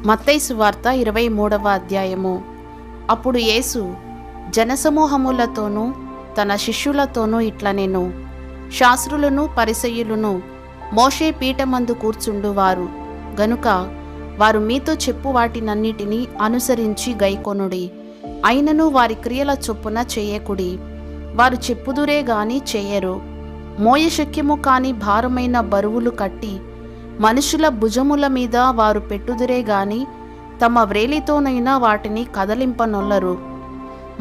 మత్తయి సువార్త 23వ అధ్యాయము. అప్పుడు యేసు జనసమూహములతోనూ తన శిష్యులతోనూ ఇట్లనెను, శాస్త్రులను పరిసయ్యులను మోషే పీఠమందు కూర్చుండువారు గనుక వారు మీతో చెప్పు వాటినన్నిటినీ అనుసరించి గైకొనుడి. అయినను వారి క్రియల చొప్పున చేయకుడి. వారు చెప్పుదురే గాని చేయరు. మోయశక్యము కాని భారమైన బరువులు కట్టి మనుషుల భుజముల మీద వారు పెట్టుదురే గాని తమ వ్రేలితోనైనా వాటిని కదలింపనొల్లరు.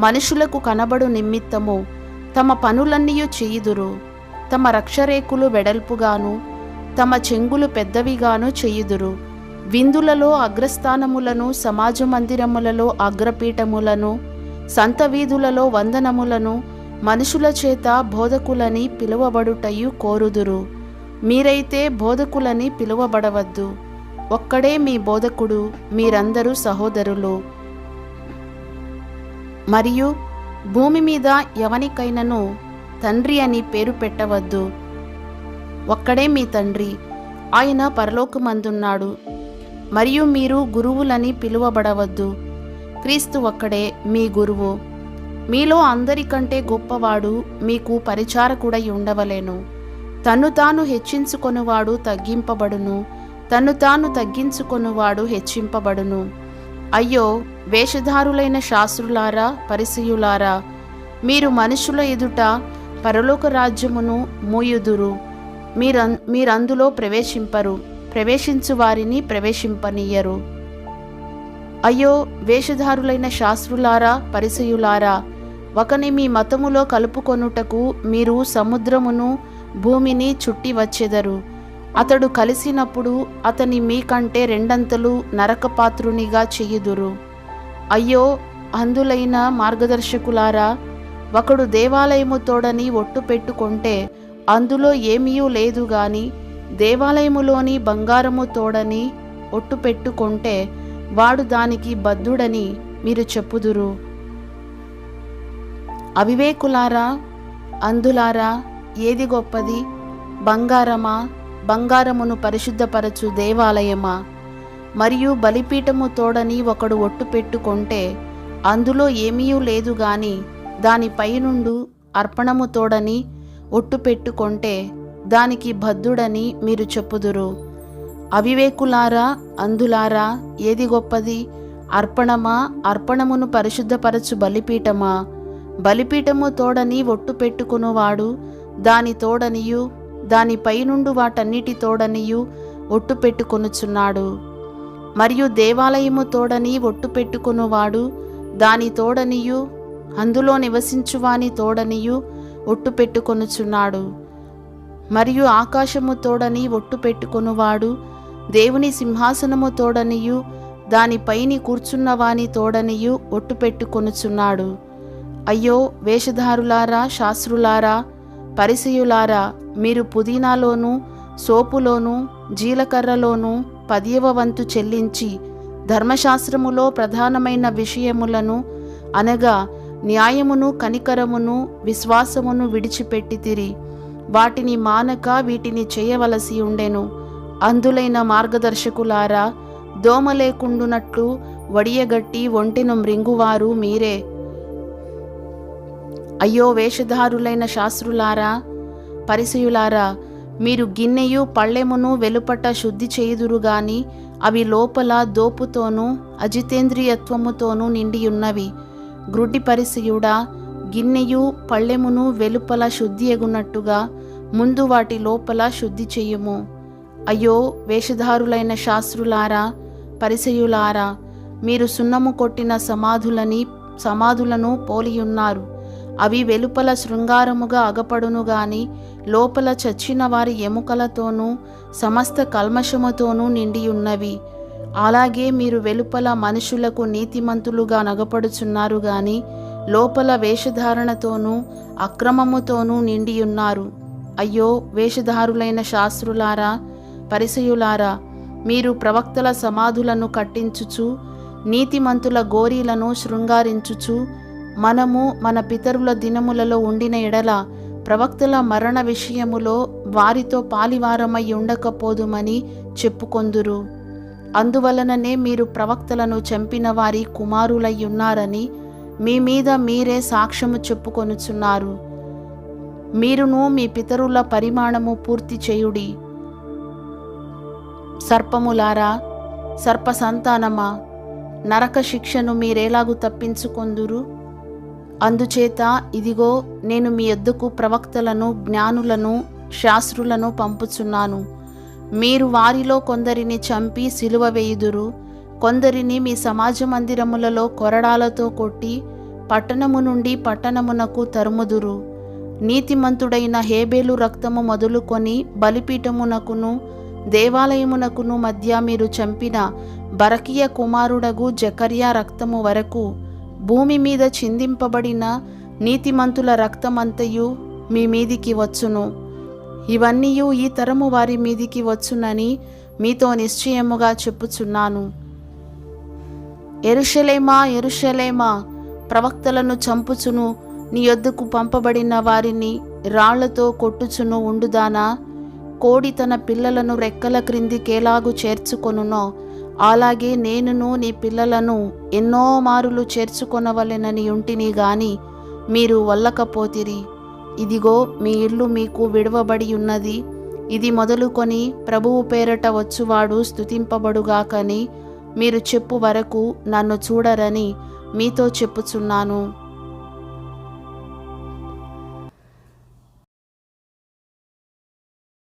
మనుషులకు కనబడు నిమిత్తము తమ పనులన్నీయు చేయుదురు. తమ రక్షరేకులు వెడల్పుగాను తమ చెంగులు పెద్దవిగాను చేయుదురు. విందులలో అగ్రస్థానములను, సమాజ మందిరములలో అగ్రపీఠములను, సంత వీధులలో వందనములను మనుషుల చేత బోధకులని పిలువబడుటయు కోరుదురు. మీరైతే బోధకులని పిలువబడవద్దు. ఒక్కడే మీ బోధకుడు, మీరందరూ సహోదరులు. మరియు భూమి మీద ఎవనికైనను తండ్రి అని పేరు పెట్టవద్దు. ఒక్కడే మీ తండ్రి, ఆయన పరలోకమందున్నాడు. మరియు మీరు గురువులని పిలువబడవద్దు. క్రీస్తు ఒక్కడే మీ గురువు. మీలో అందరికంటే గొప్పవాడు మీకు పరిచారకుడై ఉండవలెను. తన్ను తాను హెచ్చించుకొనువాడు తగ్గింపబడును, తన్ను తాను తగ్గించుకొనువాడు హెచ్చింపబడును. అయ్యో వేషధారులైన శాస్త్రులారా, పరిసయ్యులారా, మీరు మనుషుల ఎదుట పరలోక రాజ్యమును మూయుదురు. మీరందులో ప్రవేశింపరు, ప్రవేశించు వారిని ప్రవేశింపనీయరు. అయ్యో వేషధారులైన శాస్త్రులారా, పరిసయ్యులారా, ఒకని మీ మతములో కలుపుకొనుటకు మీరు సముద్రమును భూమిని చుట్టి వచ్చెదరు. అతడు కలిసినప్పుడు అతని మీకంటే రెండంతలు నరకపాత్రునిగా చేయుదురు. అయ్యో అంధులైన మార్గదర్శకులారా, ఒకడు దేవాలయము తోడని ఒట్టు పెట్టుకొంటే అందులో ఏమీయూ లేదు గాని దేవాలయములోని బంగారము తోడని ఒట్టు పెట్టుకొంటే వాడు దానికి బద్ధుడని మీరు చెప్పుదురు. అవివేకులారా, అంధులారా, ఏది గొప్పది? బంగారమా? బంగారమును పరిశుద్ధపరచు దేవాలయమా? మరియు బలిపీఠము తోడని ఒకడు ఒట్టు పెట్టుకొంటే అందులో ఏమీయూ లేదు గాని దానిపైనుండు అర్పణము తోడని ఒట్టు పెట్టుకొంటే దానికి బద్ధుడని మీరు చెప్పుదురు. అవివేకులారా, అంధులారా, ఏది గొప్పది? అర్పణమా? అర్పణమును పరిశుద్ధపరచు బలిపీఠమా? బలిపీఠము తోడని ఒట్టు పెట్టుకునువాడు దాని తోడనియు దానిపైనుండు వాటన్నిటి తోడనియు ఒట్టు పెట్టుకొనుచున్నాడు. మరియు దేవాలయము తోడని ఒట్టు పెట్టుకునువాడు దాని తోడనియు అందులో నివసించువాని తోడనియు ఒట్టు పెట్టుకొనుచున్నాడు. మరియు ఆకాశము తోడని ఒట్టు పెట్టుకొనువాడు దేవుని సింహాసనము తోడనియు దానిపైని కూర్చున్నవాని తోడనియు ఒట్టు పెట్టుకొనుచున్నాడు. అయ్యో వేషధారులారా, శాస్త్రులారా, పరిసయ్యులారా, మీరు పుదీనాలోను సోపులోను జీలకర్రలోను 10వ వంతు చెల్లించి ధర్మశాస్త్రములో ప్రధానమైన విషయములను అనగా న్యాయమును, కనికరమును, విశ్వాసమును విడిచిపెట్టితిరి. వాటిని మానక వీటిని చేయవలసి ఉండెను. అంధులైన మార్గదర్శకులారా, దోమ లేకుండునట్లు వడియగట్టి ఒంటెను మృంగువారు మీరే. అయ్యో వేషధారులైన శాస్త్రులారా, పరిసయ్యులారా, మీరు గిన్నెయు పళ్ళెమును వెలుపట శుద్ధి చేయుదురు గాని అవి లోపల దోపుతోనూ అజితేంద్రియత్వముతోనూ నిండియున్నవి. గ్రుడ్డి పరిసయ్యుడా, గిన్నెయు పళ్ళెమును వెలుపల శుద్ధి ఎగునట్టుగా ముందు వాటి లోపల శుద్ధి చెయ్యుము. అయ్యో వేషధారులైన శాస్త్రులారా, పరిసయ్యులారా, మీరు సున్నము కొట్టిన సమాధులను పోలియున్నారు. అవి వెలుపల శృంగారముగా అగపడును గాని లోపల చచ్చిన వారి ఎముకలతోనూ సమస్త కల్మషముతోనూ నిండియున్నవి. అలాగే మీరు వెలుపల మనుషులకు నీతిమంతులుగా నగపడుచున్నారు గాని లోపల వేషధారణతోనూ అక్రమముతోనూ నిండియున్నారు. అయ్యో వేషధారులైన శాస్త్రులారా, పరిసయ్యులారా, మీరు ప్రవక్తల సమాధులను కట్టించుచు నీతిమంతుల గోరీలను శృంగారించుచు మనము మన పితరుల దినములలో ఉండిన ఎడల ప్రవక్తల మరణ విషయములో వారితో పాలివారమై ఉండకపోదుమని చెప్పుకొందురు. అందువలననే మీరు ప్రవక్తలను చంపిన వారి కుమారులయ్యున్నారని మీ మీద మీరే సాక్ష్యము చెప్పుకొనుచున్నారు. మీరును మీ పితరుల పరిమాణము పూర్తి చేయుడి. సర్పములారా, సర్ప సంతానమా, నరక శిక్షను మీరేలాగు తప్పించుకొందురు? అందుచేత ఇదిగో నేను మీ యొద్దకు ప్రవక్తలను, జ్ఞానులను, శాస్త్రులను పంపుచున్నాను. మీరు వారిలో కొందరిని చంపి సిలువ వేయుదురు, కొందరిని మీ సమాజ మందిరములలో కొరడాలతో కొట్టి పట్టణము నుండి పట్టణమునకు తరుముదురు. నీతిమంతుడైన హేబేలు రక్తము మొదలుకొని బలిపీఠమునకును దేవాలయమునకును మధ్య మీరు చంపిన బరకియ కుమారుడగు జకర్యా రక్తము వరకు భూమి మీద చిందింపబడిన నీతిమంతుల రక్తమంతయు మీ మీదికి వచ్చును. ఇవన్నీయు ఈ తరము వారి మీదికి వచ్చునని మీతో నిశ్చయముగా చెప్పుచున్నాను. యెరూషలేమా, యెరూషలేమా, ప్రవక్తలను చంపుచును నీ యొద్దకు పంపబడిన వారిని రాళ్లతో కొట్టుచును ఉండుదానా? కోడి తన పిల్లలను రెక్కల క్రిందికేలాగు చేర్చుకొనునో అలాగే నేనును నీ పిల్లలను ఎన్నో మారులు చేర్చుకొనవలెనని ఉంటిని గాని మీరు వల్లకపోతిరి. ఇదిగో మీ ఇల్లు మీకు విడువబడి ఉన్నది. ఇది మొదలుకొని ప్రభువు పేరట వచ్చువాడు స్తుతింపబడుగాకని మీరు చెప్పు వరకు నన్ను చూడరని మీతో చెప్పుచున్నాను.